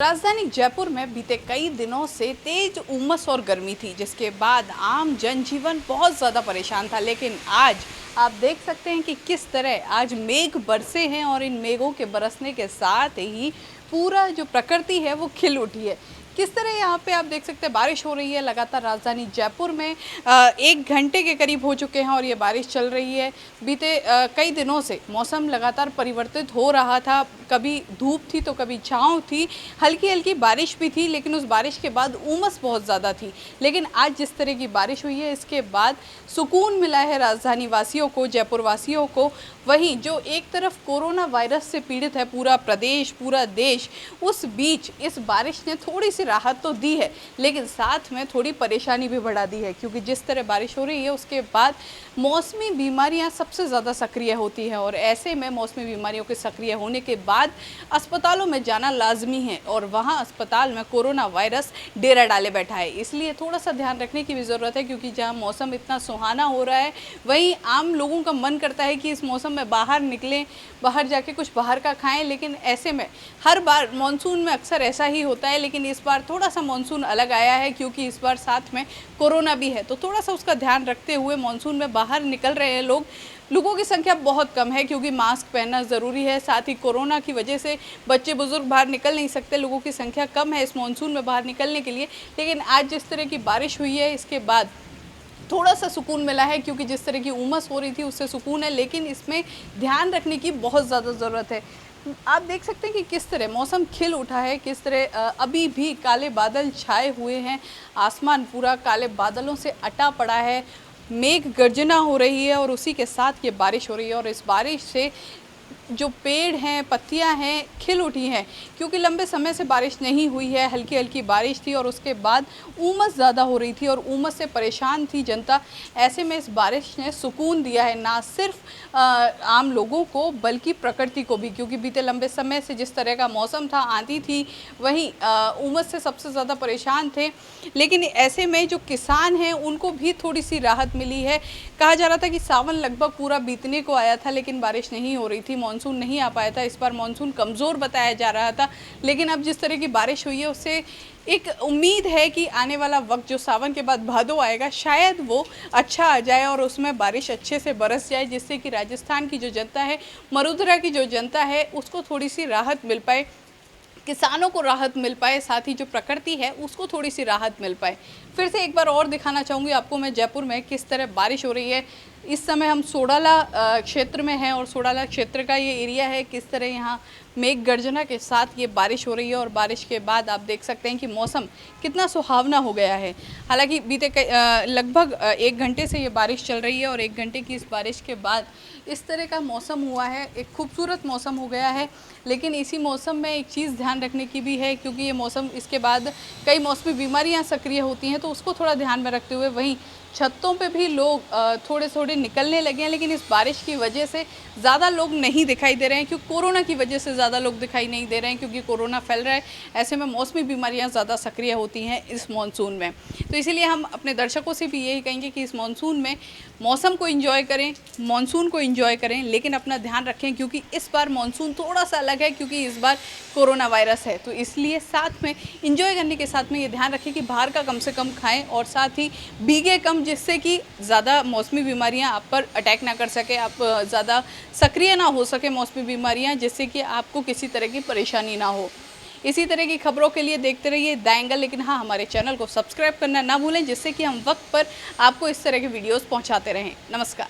राजधानी जयपुर में बीते कई दिनों से तेज उमस और गर्मी थी, जिसके बाद आम जनजीवन बहुत ज़्यादा परेशान था। लेकिन आज आप देख सकते हैं कि किस तरह आज मेघ बरसे हैं और इन मेघों के बरसने के साथ ही पूरा जो प्रकृति है वो खिल उठी है। किस तरह यहाँ पे आप देख सकते हैं बारिश हो रही है लगातार। राजधानी जयपुर में 1 घंटे के करीब हो चुके हैं और ये बारिश चल रही है। बीते कई दिनों से मौसम लगातार परिवर्तित हो रहा था, कभी धूप थी तो कभी छाँव थी, हल्की हल्की बारिश भी थी, लेकिन उस बारिश के बाद उमस बहुत ज़्यादा थी। लेकिन आज जिस तरह की बारिश हुई है इसके बाद सुकून मिला है राजधानी वासियों को, जयपुर वासियों को। वहीं जो एक तरफ कोरोना वायरस से पीड़ित है पूरा प्रदेश, पूरा देश, उस बीच इस बारिश ने थोड़ी सी राहत तो दी है, लेकिन साथ में थोड़ी परेशानी भी बढ़ा दी है। क्योंकि जिस तरह बारिश हो रही है उसके बाद मौसमी बीमारियां सबसे ज़्यादा सक्रिय होती हैं और ऐसे में मौसमी बीमारियों के सक्रिय होने के बाद अस्पतालों में जाना लाजमी है और वहां अस्पताल में कोरोना वायरस डेरा डाले बैठा है। इसलिए थोड़ा सा ध्यान रखने की भी ज़रूरत है, क्योंकि जहां मौसम इतना सुहाना हो रहा है वहीं आम लोगों का मन करता है कि इस मौसम में बाहर निकलें, बाहर जाके कुछ बाहर का खाएं। लेकिन ऐसे में हर बार मानसून में अक्सर ऐसा ही होता है, लेकिन इस बार थोड़ा सा मानसून अलग आया है क्योंकि इस बार साथ में कोरोना भी है। तो थोड़ा सा उसका ध्यान रखते हुए मानसून में बाहर निकल रहे हैं लोगों की संख्या बहुत कम है, क्योंकि मास्क पहनना ज़रूरी है। साथ ही कोरोना की वजह से बच्चे बुजुर्ग बाहर निकल नहीं सकते, लोगों की संख्या कम है इस मानसून में बाहर निकलने के लिए। लेकिन आज जिस तरह की बारिश हुई है इसके बाद थोड़ा सा सुकून मिला है, क्योंकि जिस तरह की उमस हो रही थी उससे सुकून है, लेकिन इसमें ध्यान रखने की बहुत ज़्यादा ज़रूरत है। आप देख सकते हैं कि किस तरह मौसम खिल उठा है, किस तरह अभी भी काले बादल छाए हुए हैं, आसमान पूरा काले बादलों से अटा पड़ा है, मेघ गर्जना हो रही है और उसी के साथ ये बारिश हो रही है। और इस बारिश से जो पेड़ हैं, पत्तियां हैं, खिल उठी हैं, क्योंकि लंबे समय से बारिश नहीं हुई है, हल्की हल्की बारिश थी और उसके बाद उमस ज़्यादा हो रही थी और उमस से परेशान थी जनता। ऐसे में इस बारिश ने सुकून दिया है ना सिर्फ आम लोगों को बल्कि प्रकृति को भी, क्योंकि बीते लंबे समय से जिस तरह का मौसम था, आंधी थी, वहीं उमस से सबसे ज़्यादा परेशान थे। लेकिन ऐसे में जो किसान हैं उनको भी थोड़ी सी राहत मिली है। कहा जा रहा था कि सावन लगभग पूरा बीतने को आया था लेकिन बारिश नहीं हो रही थी, मानसून नहीं आ पाया था। इस बार मानसून कमज़ोर बताया जा रहा था, लेकिन अब जिस तरह की बारिश हुई है उससे एक उम्मीद है कि आने वाला वक्त जो सावन के बाद भादो आएगा शायद वो अच्छा आ जाए और उसमें बारिश अच्छे से बरस जाए, जिससे कि राजस्थान की जो जनता है, मरुधरा की जो जनता है, उसको थोड़ी सी राहत मिल पाए, किसानों को राहत मिल पाए, साथ ही जो प्रकृति है उसको थोड़ी सी राहत मिल पाए। फिर से एक बार और दिखाना चाहूँगी आपको मैं जयपुर में किस तरह बारिश हो रही है। इस समय हम सोडाला क्षेत्र में हैं और सोडाला क्षेत्र का ये एरिया है, किस तरह यहाँ मेघ गर्जना के साथ ये बारिश हो रही है और बारिश के बाद आप देख सकते हैं कि मौसम कितना सुहावना हो गया है। हालांकि बीते लगभग 1 घंटे से ये बारिश चल रही है और 1 घंटे की इस बारिश के बाद इस तरह का मौसम हुआ है, एक खूबसूरत मौसम हो गया है। लेकिन इसी मौसम में एक चीज़ ध्यान रखने की भी है, क्योंकि ये मौसम इसके बाद कई मौसमी बीमारियां सक्रिय होती हैं, तो उसको थोड़ा ध्यान में रखते हुए वहीं छतों पे भी लोग थोड़े थोड़े निकलने लगे हैं। लेकिन इस बारिश की वजह से ज़्यादा लोग नहीं दिखाई दे रहे हैं, क्योंकि कोरोना की वजह से ज़्यादा लोग दिखाई नहीं दे रहे हैं, क्योंकि कोरोना फैल रहा है। ऐसे में मौसमी बीमारियां ज़्यादा सक्रिय होती हैं इस मानसून में। तो इसीलिए हम अपने दर्शकों से भी यही कहेंगे कि इस मानसून में मौसम को एंजॉय करें, मानसून को एंजॉय करें, लेकिन अपना ध्यान रखें, क्योंकि इस बार मानसून थोड़ा सा अलग है, क्योंकि इस बार कोरोना वायरस है। तो इसलिए साथ में एंजॉय करने के साथ में ये ध्यान रखें कि बाहर का कम से कम खाएं और साथ ही भीगे कम, जिससे कि ज़्यादा मौसमी बीमारियां आप पर अटैक ना कर सके, आप ज़्यादा सक्रिय ना हो सके मौसमी बीमारियां, जिससे कि आपको किसी तरह की परेशानी ना हो। इसी तरह की खबरों के लिए देखते रहिए द एंगल। लेकिन हाँ, हमारे चैनल को सब्सक्राइब करना ना भूलें, जिससे कि हम वक्त पर आपको इस तरह के वीडियोस पहुंचाते रहें। नमस्कार।